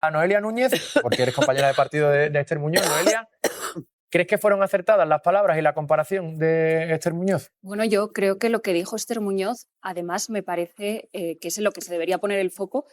A Noelia Núñez, porque eres compañera de partido de Esther Muñoz. Noelia, ¿crees que fueron acertadas las palabras y la comparación de Esther Muñoz? Bueno, yo creo que lo que dijo Esther Muñoz, además, me parece que es en lo que se debería poner el foco.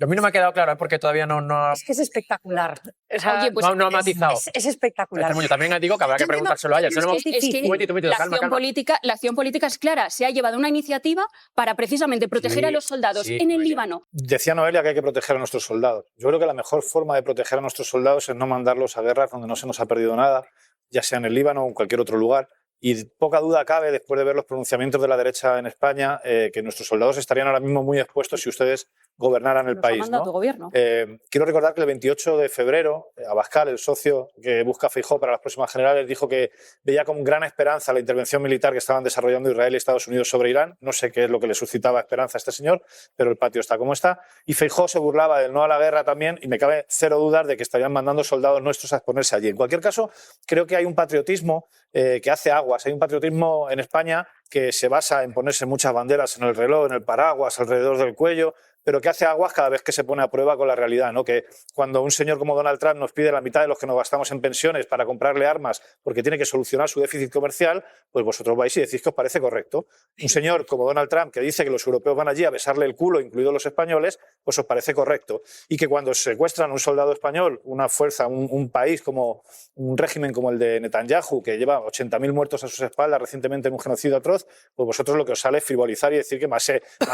A mí no me ha quedado claro, porque todavía no Es que es espectacular. O sea, Oye, pues no ha matizado. es espectacular. Esther Muñoz, también digo que habrá que preguntárselo a ella. Es que Un momentito, la calma, acción calma. la acción política es clara. Se ha llevado una iniciativa para precisamente proteger a los soldados en el Líbano. Decía Noelia que hay que proteger a nuestros soldados. Yo creo que la mejor forma de proteger a nuestros soldados es no mandarlos a guerras donde no se nos ha perdido nada, ya sea en el Líbano o en cualquier otro lugar. Y poca duda cabe, después de ver los pronunciamientos de la derecha en España, que nuestros soldados estarían ahora mismo muy expuestos si ustedes gobernaran el país, ¿no? Tu gobierno. Quiero recordar que el 28 de febrero, Abascal, el socio que busca Feijóo para las próximas generales, dijo que veía con gran esperanza la intervención militar que estaban desarrollando Israel y Estados Unidos sobre Irán. No sé qué es lo que le suscitaba esperanza a este señor, pero el patio está como está. Y Feijóo se burlaba del no a la guerra también, y me cabe cero dudas de que estarían mandando soldados nuestros a exponerse allí. En cualquier caso, creo que hay un patriotismo que hace aguas. Hay un patriotismo en España que se basa en ponerse muchas banderas en el reloj, en el paraguas, alrededor del cuello, pero que hace aguas cada vez que se pone a prueba con la realidad, ¿no? Que cuando un señor como Donald Trump nos pide la mitad de los que nos gastamos en pensiones para comprarle armas porque tiene que solucionar su déficit comercial, pues vosotros vais y decís que os parece correcto. Un señor como Donald Trump que dice que los europeos van allí a besarle el culo, incluidos los españoles, pues os parece correcto. Y que cuando secuestran un soldado español, una fuerza, un país como un régimen como el de Netanyahu, que lleva 80.000 muertos a sus espaldas recientemente en un genocidio atroz, pues vosotros lo que os sale es frivolizar y decir que más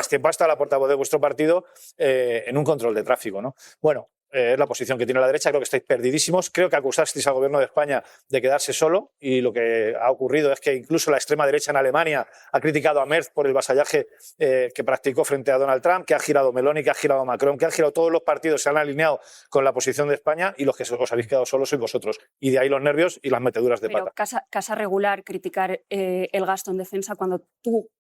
tiempo ha estado la portavoz de vuestro partido en un control de tráfico, ¿no? Bueno, es la posición que tiene la derecha. Creo que estáis perdidísimos. Creo que acusasteis al gobierno de España de quedarse solo, y lo que ha ocurrido es que incluso la extrema derecha en Alemania ha criticado a Merz por el vasallaje que practicó frente a Donald Trump, que ha girado Meloni, que ha girado Macron, que ha girado todos los partidos, se han alineado con la posición de España, y los que os habéis quedado solos sois vosotros. Y de ahí los nervios y las meteduras de pata. Casa regular criticar el gasto en defensa cuando tu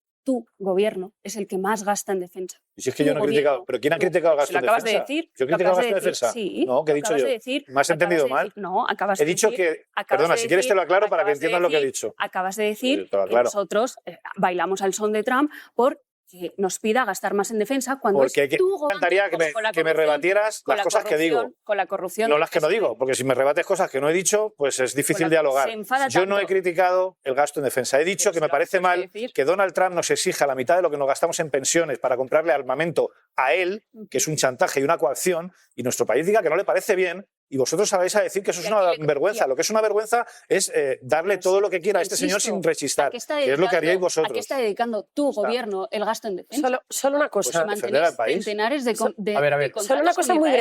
gobierno es el que más gasta en defensa. Y si es que yo no he criticado, ¿pero quién ha criticado el gasto en defensa? Acabas de decir. ¿Yo he criticado el gasto en defensa? Sí. No, ¿qué he dicho yo? ¿Me has entendido mal? No, acabas de decir. He dicho que, perdona, si quieres te lo aclaro para que entiendas lo que he dicho. Acabas de decir que nosotros bailamos al son de Trump por que nos pida gastar más en defensa cuando porque es tu gobierno. Me encantaría que me rebatieras las cosas que digo. Con la corrupción. No las que no digo, porque si me rebates cosas que no he dicho, pues es difícil dialogar. Yo no he criticado el gasto en defensa. He dicho que me parece mal que Donald Trump nos exija la mitad de lo que nos gastamos en pensiones para comprarle armamento a él, que es un chantaje y una coacción, y nuestro país diga que no le parece bien. Y vosotros sabéis a decir que eso es una vergüenza. Lo que es una vergüenza es darle todo lo que quiera a este señor sin rechistar, que es lo que haríais vosotros. ¿A qué está dedicando tu gobierno el gasto en defensa? Solo una cosa. Pues defender al país. Centenares de a ver. Solo una cosa muy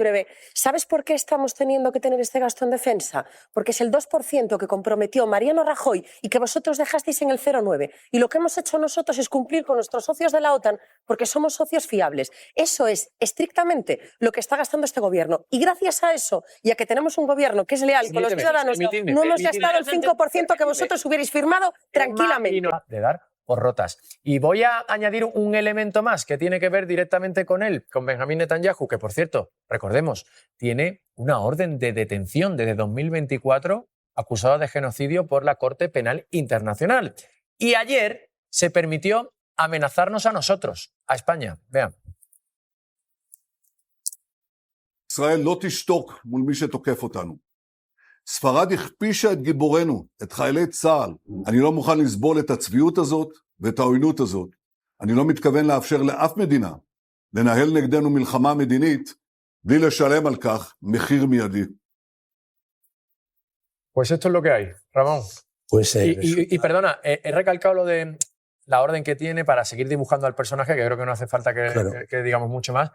breve. ¿Sabes por qué estamos teniendo que tener este gasto en defensa? Porque es el 2% que comprometió Mariano Rajoy y que vosotros dejasteis en el 0,9. Y lo que hemos hecho nosotros es cumplir con nuestros socios de la OTAN porque somos socios fiables. Eso es estrictamente lo que está gastando este gobierno. Y gracias a eso y a que tenemos un gobierno que es leal con los ciudadanos, no hemos gastado el 5% que vosotros hubierais firmado tranquilamente. De dar por rotas. Y voy a añadir un elemento más que tiene que ver directamente con él, con Benjamín Netanyahu, que por cierto, recordemos, tiene una orden de detención desde 2024 acusado de genocidio por la Corte Penal Internacional. Y ayer se permitió amenazarnos a nosotros, a España. Vean. ישראל לא תשתוק מול מי שתוקף אותנו. ספרד הכפישה את גיבורנו, את חיילי צה"ל. אני לא מוכן לסבול את הצביעות הזאת ואת העוינות הזאת. אני לא מתכוון לאפשר לאף מדינה לנהל נגדנו מלחמה מדינית בלי לשלם על כך מחיר מיידי. Pues esto es lo que hay, Ramón. Pues, y perdona, he recalcado lo de la orden que tiene para seguir dibujando al personaje, que creo que no hace falta que digamos mucho más.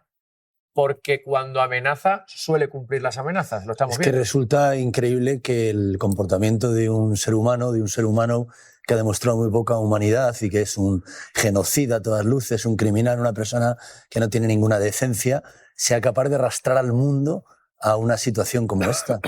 Porque cuando amenaza suele cumplir las amenazas, lo estamos viendo. Es que resulta increíble que el comportamiento de un ser humano que ha demostrado muy poca humanidad y que es un genocida a todas luces, un criminal, una persona que no tiene ninguna decencia, sea capaz de arrastrar al mundo a una situación como esta.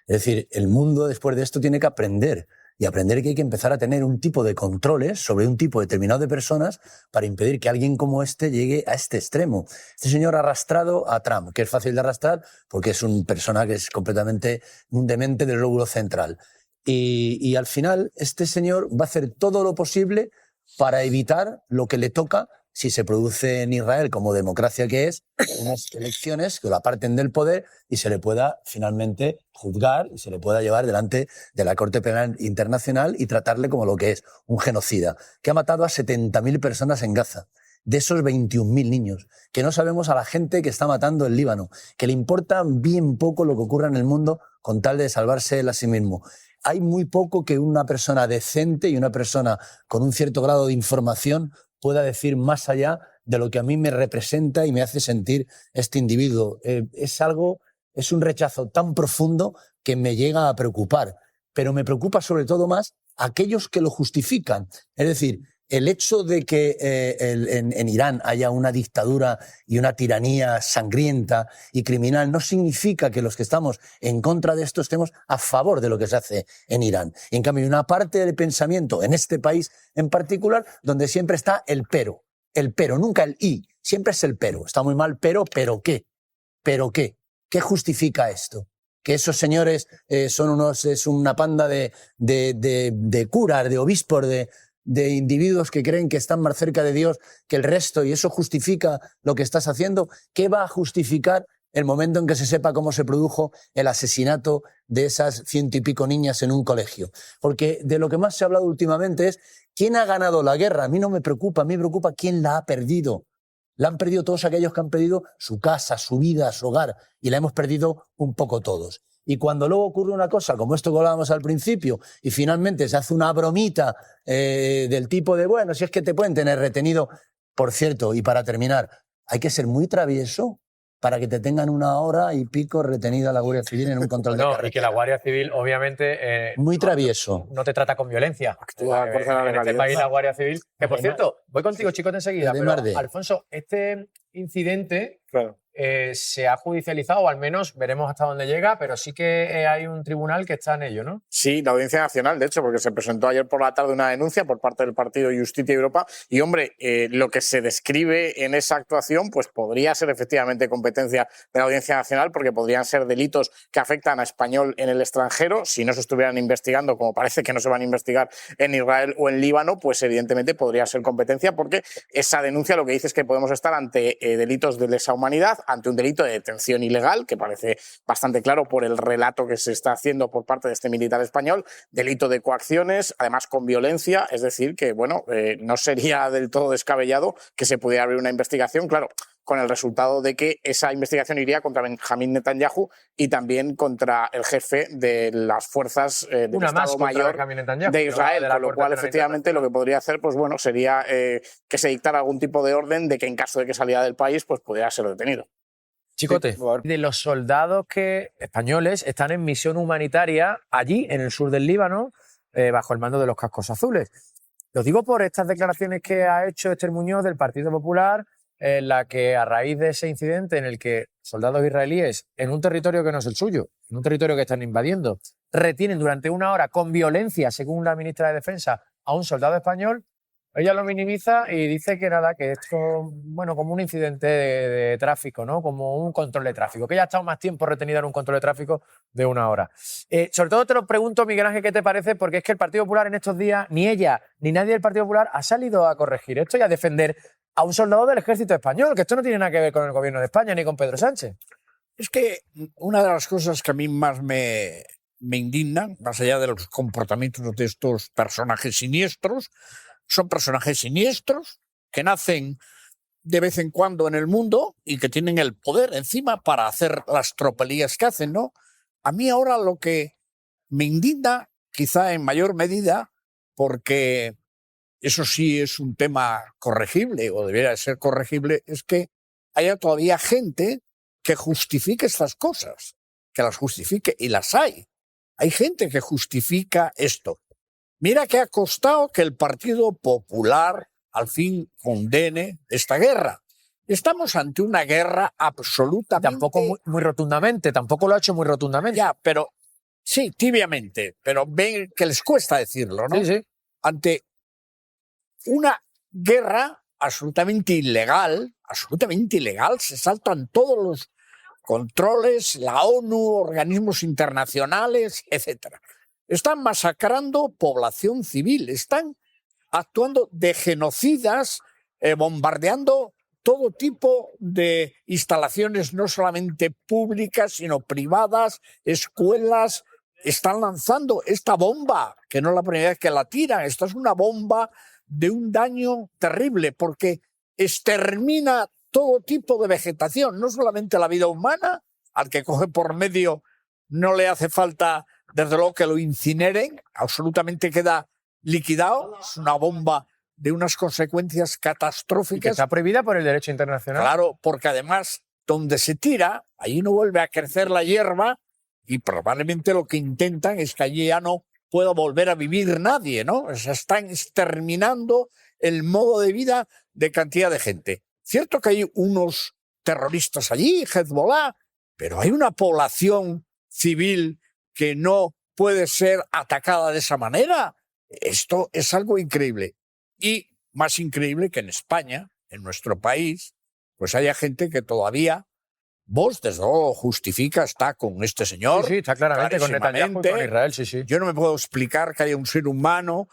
Es decir, el mundo después de esto tiene que aprender. Y aprender que hay que empezar a tener un tipo de controles sobre un tipo determinado de personas para impedir que alguien como este llegue a este extremo. Este señor ha arrastrado a Trump, que es fácil de arrastrar porque es una persona que es completamente un demente del lóbulo central. Y al final este señor va a hacer todo lo posible para evitar lo que le toca si se produce en Israel, como democracia que es, unas elecciones que lo aparten del poder y se le pueda finalmente juzgar y se le pueda llevar delante de la Corte Penal Internacional y tratarle como lo que es, un genocida, que ha matado a 70.000 personas en Gaza. De esos 21.000 niños, que no sabemos a la gente que está matando en Líbano, que le importa bien poco lo que ocurra en el mundo con tal de salvarse él a sí mismo. Hay muy poco que una persona decente y una persona con un cierto grado de información pueda decir más allá de lo que a mí me representa y me hace sentir este individuo. Es un rechazo tan profundo que me llega a preocupar, pero me preocupa sobre todo más aquellos que lo justifican. Es decir, el hecho de que en Irán haya una dictadura y una tiranía sangrienta y criminal no significa que los que estamos en contra de esto estemos a favor de lo que se hace en Irán. Y en cambio hay una parte del pensamiento en este país en particular donde siempre está el pero, nunca el y, siempre es el pero. Está muy mal, pero ¿qué? ¿Pero qué? ¿Qué justifica esto? Que esos señores es una panda de curas, de obispos, de individuos que creen que están más cerca de Dios que el resto y eso justifica lo que estás haciendo. ¿Qué va a justificar el momento en que se sepa cómo se produjo el asesinato de esas 100 y pico niñas en un colegio? Porque de lo que más se ha hablado últimamente es quién ha ganado la guerra. A mí no me preocupa, a mí me preocupa quién la ha perdido. La han perdido todos aquellos que han perdido su casa, su vida, su hogar, y la hemos perdido un poco todos. Y cuando luego ocurre una cosa como esto que hablábamos al principio y finalmente se hace una bromita del tipo de, bueno, si es que te pueden tener retenido. Por cierto, y para terminar, hay que ser muy travieso para que te tengan 1 hora y pico retenida la Guardia Civil en un control de carretera. Y que la Guardia Civil, obviamente... muy travieso. No te trata con violencia. Actúa conforme a la en este legalidad. país la Guardia Civil... Que, por cierto, voy contigo, Chicote, enseguida, pero, Alfonso, este incidente... Claro. Se ha judicializado, o al menos veremos hasta dónde llega, pero sí que hay un tribunal que está en ello, ¿no? Sí, la Audiencia Nacional, de hecho, porque se presentó ayer por la tarde una denuncia por parte del partido Justicia Europa y, hombre, lo que se describe en esa actuación pues podría ser efectivamente competencia de la Audiencia Nacional porque podrían ser delitos que afectan a español en el extranjero. Si no se estuvieran investigando, como parece que no se van a investigar en Israel o en Líbano, pues evidentemente podría ser competencia porque esa denuncia lo que dice es que podemos estar ante delitos de lesa humanidad, ante un delito de detención ilegal, que parece bastante claro por el relato que se está haciendo por parte de este militar español, delito de coacciones, además con violencia, es decir, que bueno, no sería del todo descabellado que se pudiera abrir una investigación, claro, con el resultado de que esa investigación iría contra Benjamín Netanyahu y también contra el jefe de las fuerzas del Estado Mayor de Israel, con lo cual efectivamente lo que podría hacer pues bueno, sería que se dictara algún tipo de orden de que en caso de que saliera del país pues pudiera ser detenido. Chicote, de los soldados españoles están en misión humanitaria allí, en el sur del Líbano, bajo el mando de los cascos azules. Lo digo por estas declaraciones que ha hecho Esther Muñoz del Partido Popular, en la que a raíz de ese incidente en el que soldados israelíes en un territorio que no es el suyo, en un territorio que están invadiendo, retienen durante 1 hora con violencia, según la ministra de Defensa, a un soldado español, ella lo minimiza y dice que nada, que esto, bueno, como un incidente de tráfico, ¿no? Como un control de tráfico, que ella ha estado más tiempo retenida en un control de tráfico de 1 hora. Sobre todo te lo pregunto, Miguel Ángel, ¿qué te parece? Porque es que el Partido Popular en estos días, ni ella ni nadie del Partido Popular ha salido a corregir esto y a defender a un soldado del ejército español, que esto no tiene nada que ver con el gobierno de España ni con Pedro Sánchez. Es que una de las cosas que a mí más me indignan, más allá de los comportamientos de estos personajes siniestros, son personajes siniestros que nacen de vez en cuando en el mundo y que tienen el poder encima para hacer las tropelías que hacen, ¿no? A mí ahora lo que me indigna, quizá en mayor medida, porque eso sí es un tema corregible o debería de ser corregible, es que haya todavía gente que justifique estas cosas, que las justifique, y las hay. Hay gente que justifica esto. Mira que ha costado que el Partido Popular al fin condene esta guerra. Estamos ante una guerra absolutamente... Tampoco muy rotundamente, tampoco lo ha hecho muy rotundamente. Ya, pero sí, tibiamente, pero ven que les cuesta decirlo, ¿no? Sí, sí. Ante una guerra absolutamente ilegal, se saltan todos los controles, la ONU, organismos internacionales, etcétera. Están masacrando población civil, están actuando de genocidas bombardeando todo tipo de instalaciones, no solamente públicas, sino privadas, escuelas. Están lanzando esta bomba, que no es la primera vez que la tiran. Esta es una bomba de un daño terrible, porque extermina todo tipo de vegetación, no solamente la vida humana, al que coge por medio no le hace falta, desde luego, que lo incineren, absolutamente queda liquidado. Es una bomba de unas consecuencias Y que catastróficas. está prohibida por el derecho internacional. Claro, porque además, donde se tira, allí no vuelve a crecer la hierba y probablemente lo que intentan es que allí ya no pueda volver a vivir nadie, ¿no? O sea, están exterminando el modo de vida de cantidad de gente. Cierto que hay unos terroristas allí, Hezbollah, pero hay una población civil que no puede ser atacada de esa manera. Esto es algo increíble. Y más increíble que en España, en nuestro país, pues haya gente que todavía, vos desde luego justifica, está con este señor. Sí, está claramente con Netanyahu y con Israel, sí. Yo no me puedo explicar que haya un ser humano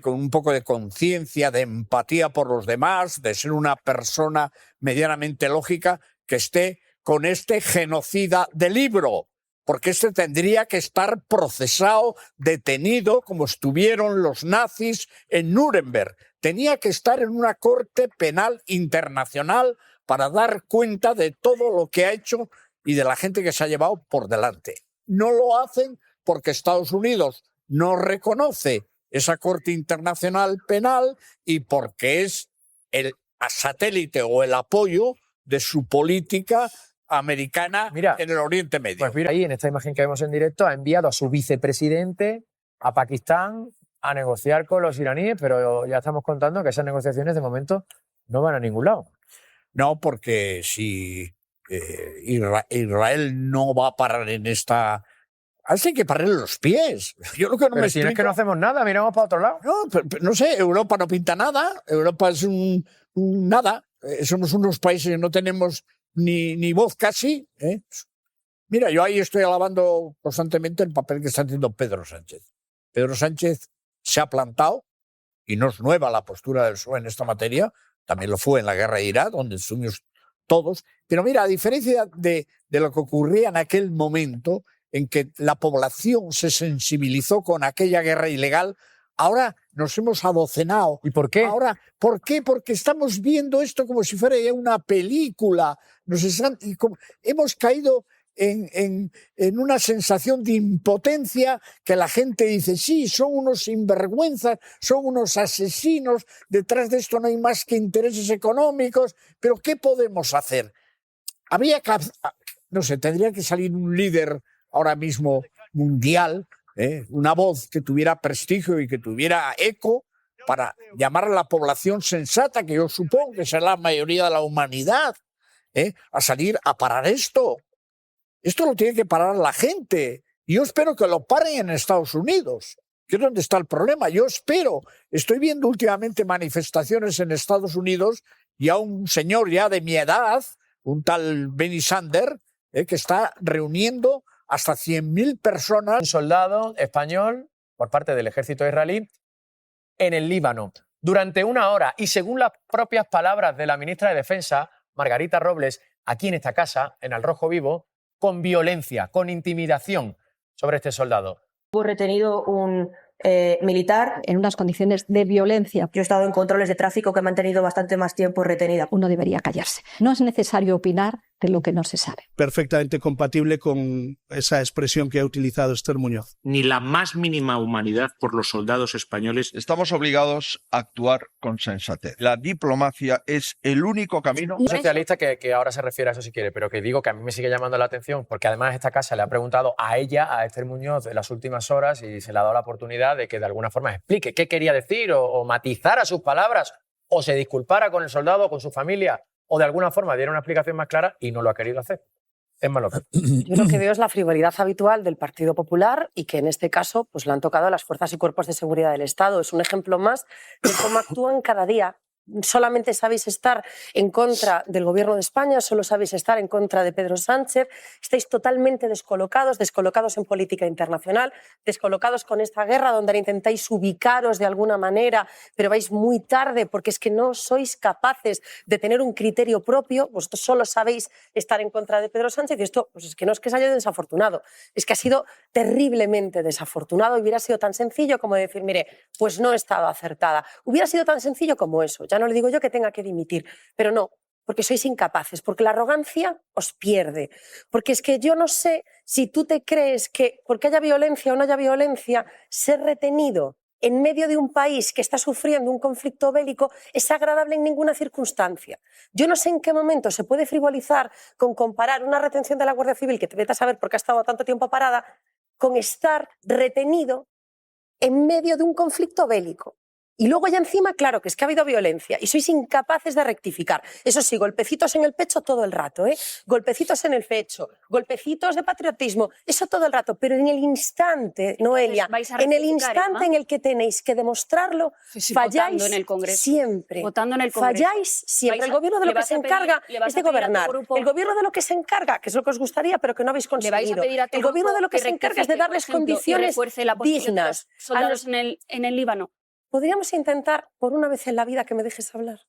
con un poco de conciencia, de empatía por los demás, de ser una persona medianamente lógica, que esté con este genocida de libro, porque este tendría que estar procesado, detenido, como estuvieron los nazis en Nuremberg. Tenía que estar en una corte penal internacional para dar cuenta de todo lo que ha hecho y de la gente que se ha llevado por delante. No lo hacen porque Estados Unidos no reconoce esa Corte Internacional Penal y porque es el satélite o el apoyo de su política americana en el Oriente Medio. Pues mira, ahí en esta imagen que vemos en directo ha enviado a su vicepresidente a Pakistán a negociar con los iraníes, pero ya estamos contando que esas negociaciones de momento no van a ningún lado. No, porque si Israel no va a parar en esta... Hay que pararle los pies. Yo lo que no pero me si explico... no es que no hacemos nada, miramos para otro lado. No, pero no sé, Europa no pinta nada, Europa es un nada. Somos unos países que no tenemos ni voz casi. Mira, yo ahí estoy alabando constantemente el papel que está haciendo Pedro Sánchez. Pedro Sánchez se ha plantado, y no es nueva la postura del PSOE en esta materia, también lo fue en la guerra de Irak, donde estuvimos todos. Pero mira, a diferencia de lo que ocurría en aquel momento, en que la población se sensibilizó con aquella guerra ilegal, ahora nos hemos adocenado. ¿Y por qué? Ahora, ¿por qué? Porque estamos viendo esto como si fuera ya una película. Hemos caído en una sensación de impotencia, que la gente dice, sí, son unos sinvergüenzas, son unos asesinos, detrás de esto no hay más que intereses económicos, pero ¿qué podemos hacer? Había que, no sé, tendría que salir un líder ahora mismo mundial, una voz que tuviera prestigio y que tuviera eco, para llamar a la población sensata, que yo supongo que será la mayoría de la humanidad, a salir a parar esto. Esto lo tiene que parar la gente. Y yo espero que lo paren en Estados Unidos, que es donde está el problema. Yo espero, estoy viendo últimamente manifestaciones en Estados Unidos y a un señor ya de mi edad, un tal Bernie Sanders, que está reuniendo hasta 100.000 personas. Un soldado español por parte del ejército israelí en el Líbano durante 1 hora, y según las propias palabras de la ministra de Defensa, Margarita Robles, aquí en esta casa, en Al Rojo Vivo, con violencia, con intimidación sobre este soldado. Hubo retenido un militar en unas condiciones de violencia. Yo he estado en controles de tráfico que me han tenido bastante más tiempo retenida. Uno debería callarse. No es necesario opinar de lo que no se sabe. Perfectamente compatible con esa expresión que ha utilizado Esther Muñoz. Ni la más mínima humanidad por los soldados españoles. Estamos obligados a actuar con sensatez. La diplomacia es el único camino. Un socialista que ahora se refiere a eso si quiere, pero que digo que a mí me sigue llamando la atención, porque además esta casa le ha preguntado a ella, a Esther Muñoz, en las últimas horas, y se le ha dado la oportunidad de que de alguna forma explique qué quería decir o matizara sus palabras, o se disculpara con el soldado o con su familia, o de alguna forma diera una explicación más clara, y no lo ha querido hacer. Es malo. Yo lo que veo es la frivolidad habitual del Partido Popular, y que en este caso pues, le han tocado a las fuerzas y cuerpos de seguridad del Estado. Es un ejemplo más de cómo actúan cada día solamente sabéis estar en contra del gobierno de España, solo sabéis estar en contra de Pedro Sánchez, estáis totalmente descolocados en política internacional, descolocados con esta guerra donde ahora intentáis ubicaros de alguna manera, pero vais muy tarde porque es que no sois capaces de tener un criterio propio, vosotros solo sabéis estar en contra de Pedro Sánchez y esto pues es que no es que se haya desafortunado, es que ha sido terriblemente desafortunado y hubiera sido tan sencillo como decir, mire, pues no estaba acertada. Hubiera sido tan sencillo como eso. Ya no le digo yo que tenga que dimitir, pero no, porque sois incapaces, porque la arrogancia os pierde. Porque es que yo no sé si tú te crees que porque haya violencia o no haya violencia, ser retenido en medio de un país que está sufriendo un conflicto bélico es agradable en ninguna circunstancia. Yo no sé en qué momento se puede frivolizar con comparar una retención de la Guardia Civil, que te vete a saber por qué ha estado tanto tiempo parada, con estar retenido en medio de un conflicto bélico. Y luego ya encima, claro, que es que ha habido violencia y sois incapaces de rectificar. Eso sí, golpecitos en el pecho todo el rato, ¿eh? Golpecitos en el pecho, golpecitos de patriotismo, eso todo el rato. Pero en el instante, Noelia, en el instante en el que tenéis que demostrarlo, falláis en el Congreso. Siempre. Votando en el Congreso. Falláis siempre. El gobierno de lo que se encarga es de gobernar. El gobierno de lo que se encarga, que es lo que os gustaría, pero que no habéis conseguido. El gobierno de lo que se encarga es de darles condiciones dignas. Soldados en el Líbano. ¿Podríamos intentar, por una vez en la vida, que me dejes hablar?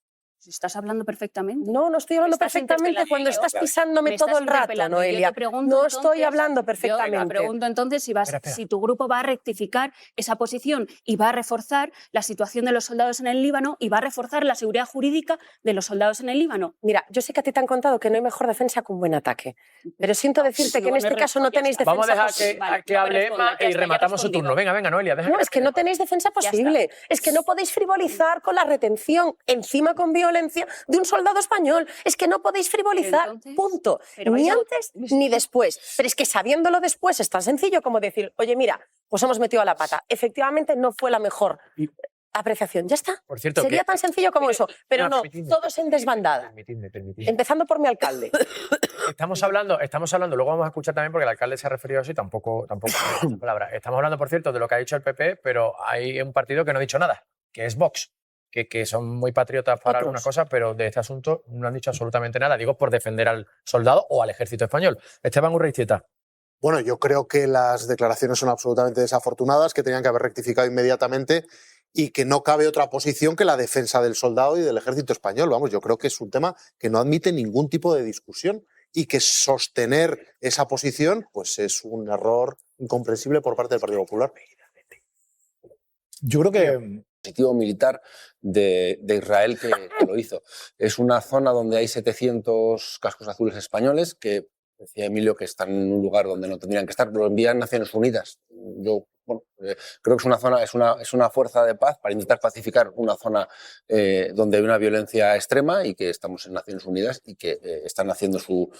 Si estás hablando perfectamente. No, no estoy hablando perfectamente cuando estás pisándome todo el rato, Noelia. No estoy hablando perfectamente. Yo te pregunto entonces si tu grupo va a rectificar esa posición y va a reforzar la situación de los soldados en el Líbano y va a reforzar la seguridad jurídica de los soldados en el Líbano. Mira, yo sé que a ti te han contado que no hay mejor defensa que un buen ataque, pero siento decirte que en este caso no tenéis defensa posible. Vamos posible. a dejar que hable Emma y rematamos su turno. Venga, Noelia. No, es que no tenéis defensa posible. Es que no podéis frivolizar con la retención, encima con violencia, de un soldado español. Es que no podéis frivolizar, entonces, punto. Ni antes ni después. Pero es que sabiéndolo después es tan sencillo como decir, oye, mira, pues hemos metido a la pata. Efectivamente no fue la mejor apreciación. Ya está. Por cierto, sería tan sencillo como eso. Pero no, todos en desbandada. Permitidme. Empezando por mi alcalde. Estamos hablando, luego vamos a escuchar también porque el alcalde se ha referido a eso y tampoco palabra. Estamos hablando, por cierto, de lo que ha dicho el PP, pero hay un partido que no ha dicho nada, que es Vox. Que son muy patriotas para algunas cosas, pero de este asunto no han dicho absolutamente nada. Digo, por defender al soldado o al ejército español. Esteban Urreizieta. Bueno, yo creo que las declaraciones son absolutamente desafortunadas, que tenían que haber rectificado inmediatamente y que no cabe otra posición que la defensa del soldado y del ejército español. Vamos, yo creo que es un tema que no admite ningún tipo de discusión y que sostener esa posición pues es un error incomprensible por parte del Partido Popular. Yo creo que dispositivo militar de Israel que lo hizo. Es una zona donde hay 700 cascos azules españoles que, decía Emilio, que están en un lugar donde no tendrían que estar, lo envían Naciones Unidas. Yo creo que es una zona, es una fuerza de paz para intentar pacificar una zona donde hay una violencia extrema y que estamos en Naciones Unidas y que están haciendo su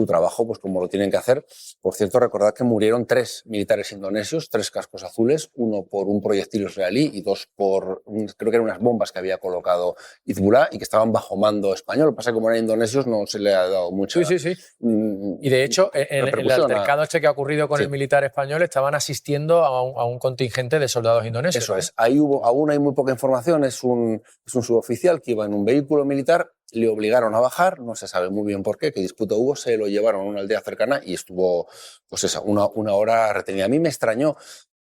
trabajo pues como lo tienen que hacer. Por cierto, recordad que murieron 3 militares indonesios, 3 cascos azules, uno por un proyectil israelí y 2 por, creo que eran unas bombas que había colocado Hezbollah y que estaban bajo mando español. Lo que pasa es que como eran indonesios no se le ha dado mucho. Sí. Y de hecho, en el altercado este que ha ocurrido con el militar español, estaban asistiendo a un contingente de soldados indonesios. Eso es. Aún hay muy poca información. Es un suboficial que iba en un vehículo militar, le obligaron a bajar, no se sabe muy bien por qué disputa hubo, se lo llevaron a una aldea cercana y estuvo pues una hora retenida. A mí me extrañó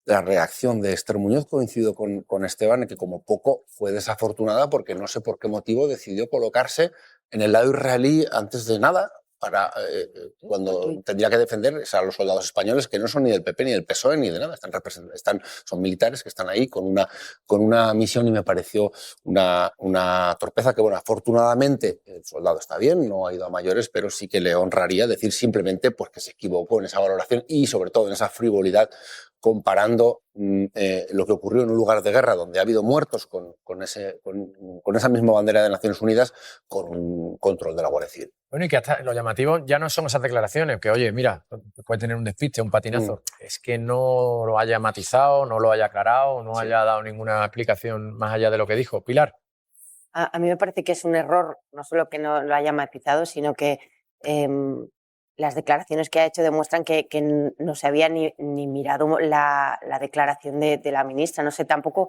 la reacción de Esther Muñoz, coincido con Esteban, en que como poco fue desafortunada porque no sé por qué motivo decidió colocarse en el lado israelí antes de nada, para cuando tendría que defender a los soldados españoles que no son ni del PP ni del PSOE ni de nada, son militares que están ahí con una misión y me pareció una torpeza que, bueno, afortunadamente el soldado está bien, no ha ido a mayores, pero sí que le honraría decir simplemente pues, que se equivocó en esa valoración y sobre todo en esa frivolidad comparando lo que ocurrió en un lugar de guerra donde ha habido muertos con esa misma bandera de Naciones Unidas con un control de la Guardia Civil. Bueno, y que hasta lo llamativo ya no son esas declaraciones, que oye, mira, puede tener un despiste, un patinazo. Es que no lo haya matizado, no lo haya aclarado, no haya dado ninguna explicación más allá de lo que dijo. Pilar. A mí me parece que es un error, no solo que no lo haya matizado, sino que las declaraciones que ha hecho demuestran que no se había ni mirado la declaración de la ministra. No sé tampoco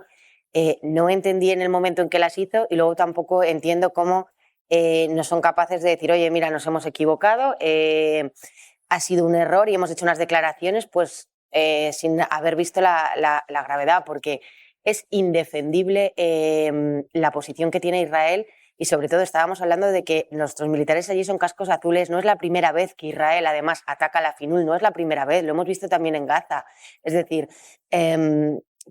no entendí en el momento en que las hizo y luego tampoco entiendo cómo no son capaces de decir, oye, mira, nos hemos equivocado, ha sido un error y hemos hecho unas declaraciones pues sin haber visto la gravedad, porque es indefendible la posición que tiene Israel. Y sobre todo estábamos hablando de que nuestros militares allí son cascos azules. No es la primera vez que Israel además ataca la FINUL, no es la primera vez, lo hemos visto también en Gaza. Es decir,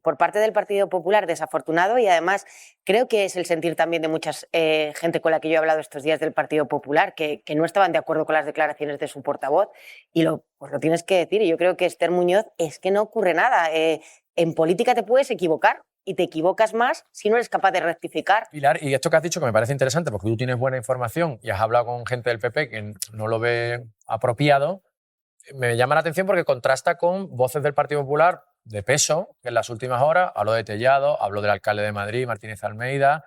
por parte del Partido Popular, desafortunado, y además creo que es el sentir también de mucha gente con la que yo he hablado estos días del Partido Popular, que no estaban de acuerdo con las declaraciones de su portavoz, y pues lo tienes que decir. Y yo creo que Esther Muñoz es que no ocurre nada. En política te puedes equivocar, y te equivocas más si no eres capaz de rectificar. Pilar, y esto que has dicho que me parece interesante porque tú tienes buena información y has hablado con gente del PP que no lo ve apropiado, me llama la atención porque contrasta con voces del Partido Popular de peso, que en las últimas horas habló de Tellado, habló del alcalde de Madrid, Martínez Almeida,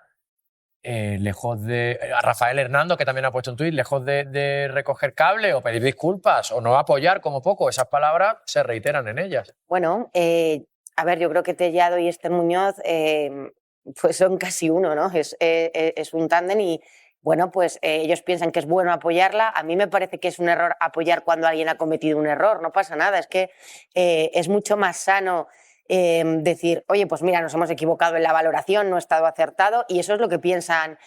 lejos de... A Rafael Hernando, que también ha puesto un tuit, lejos de recoger cable o pedir disculpas o no apoyar como poco, esas palabras se reiteran en ellas. Bueno, a ver, yo creo que Tellado y Esther Muñoz pues son casi uno, ¿no? Es un tándem y, bueno, pues ellos piensan que es bueno apoyarla. A mí me parece que es un error apoyar cuando alguien ha cometido un error, no pasa nada. Es que es mucho más sano decir, oye, pues mira, nos hemos equivocado en la valoración, no ha estado acertado, y eso es lo que piensan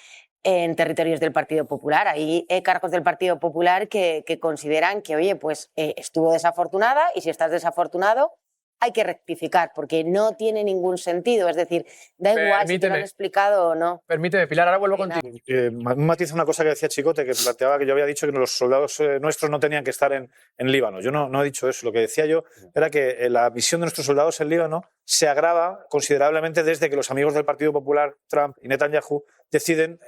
en territorios del Partido Popular. Hay cargos del Partido Popular que consideran que, oye, pues estuvo desafortunada, y si estás desafortunado hay que rectificar, porque no tiene ningún sentido. Es decir, da igual si te lo han explicado o no. Permíteme, Pilar, ahora vuelvo contigo. Matiza una cosa que decía Chicote, que planteaba que yo había dicho que los soldados nuestros no tenían que estar en Líbano. Yo no he dicho eso. Lo que decía yo era que la visión de nuestros soldados en Líbano se agrava considerablemente desde que los amigos del Partido Popular, Trump y Netanyahu, deciden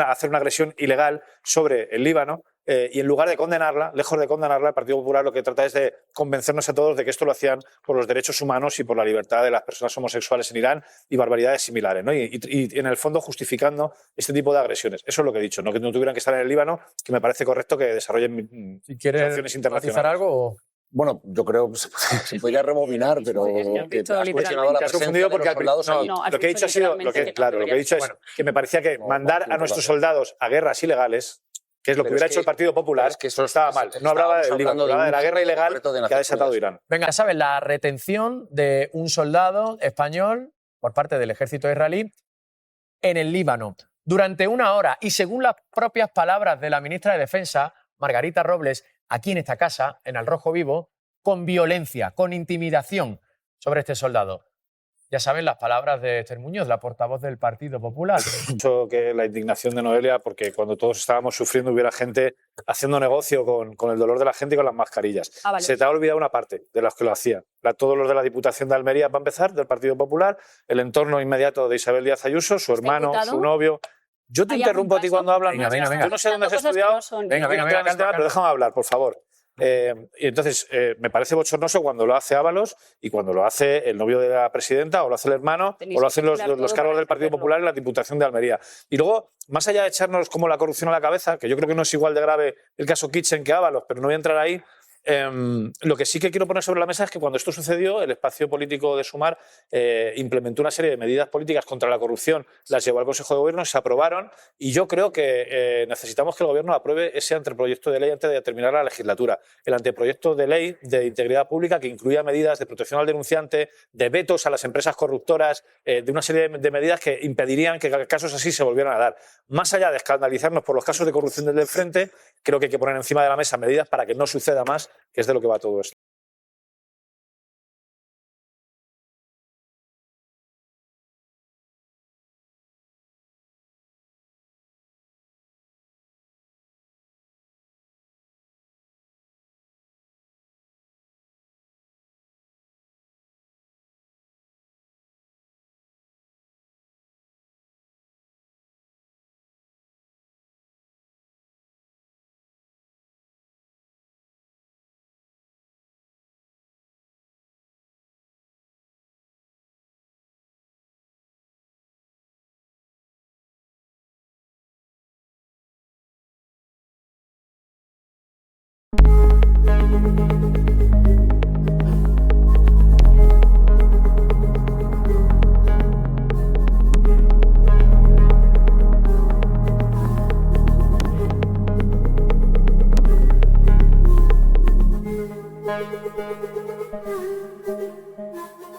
hacer una agresión ilegal sobre el Líbano. Y en lugar de condenarla, lejos de condenarla, el Partido Popular lo que trata es de convencernos a todos de que esto lo hacían por los derechos humanos y por la libertad de las personas homosexuales en Irán y barbaridades similares, ¿no? Y en el fondo justificando este tipo de agresiones. Eso es lo que he dicho, no que no tuvieran que estar en el Líbano, que me parece correcto que desarrollen sanciones internacionales. Algo? Bueno, yo creo que se podría rebobinar, pero has cuestionado la presencia de los soldados allí. Lo que he dicho ha sido, lo que he dicho es que me parecía que mandar a nuestros soldados a guerras ilegales, que es lo que hubiera hecho el Partido Popular, es que eso estaba mal. No hablaba del Líbano, hablaba de la guerra ilegal que ha desatado Irán. Venga, ¿sabes? La retención de un soldado español por parte del ejército israelí en el Líbano durante 1 hora, y según las propias palabras de la ministra de Defensa, Margarita Robles, aquí en esta casa, en Al Rojo Vivo, con violencia, con intimidación sobre este soldado. Ya saben las palabras de Esther Muñoz, la portavoz del Partido Popular. Mucho que la indignación de Noelia, porque cuando todos estábamos sufriendo hubiera gente haciendo negocio con el dolor de la gente y con las mascarillas. Vale. Se te ha olvidado una parte de los que lo hacían. Todos los de la Diputación de Almería, para empezar, del Partido Popular, el entorno inmediato de Isabel Díaz Ayuso, su hermano, su novio. Yo te interrumpo a ti cuando hablas. Venga. Yo no sé dónde has estudiado. Venga, pero déjame hablar, por favor. Y entonces me parece bochornoso cuando lo hace Ábalos y cuando lo hace el novio de la presidenta, o lo hace el hermano, o lo hacen los cargos del Partido Popular en la Diputación de Almería. Y luego, más allá de echarnos como la corrupción a la cabeza, que yo creo que no es igual de grave el caso Kitchen que Ábalos, pero no voy a entrar ahí, lo que sí que quiero poner sobre la mesa es que cuando esto sucedió, el espacio político de Sumar implementó una serie de medidas políticas contra la corrupción, las llevó al Consejo de Gobierno, se aprobaron, y yo creo que necesitamos que el Gobierno apruebe ese anteproyecto de ley antes de terminar la legislatura. El anteproyecto de ley de integridad pública, que incluía medidas de protección al denunciante, de vetos a las empresas corruptoras, de una serie de medidas que impedirían que casos así se volvieran a dar. Más allá de escandalizarnos por los casos de corrupción del frente, creo que hay que poner encima de la mesa medidas para que no suceda más, que es de lo que va todo esto.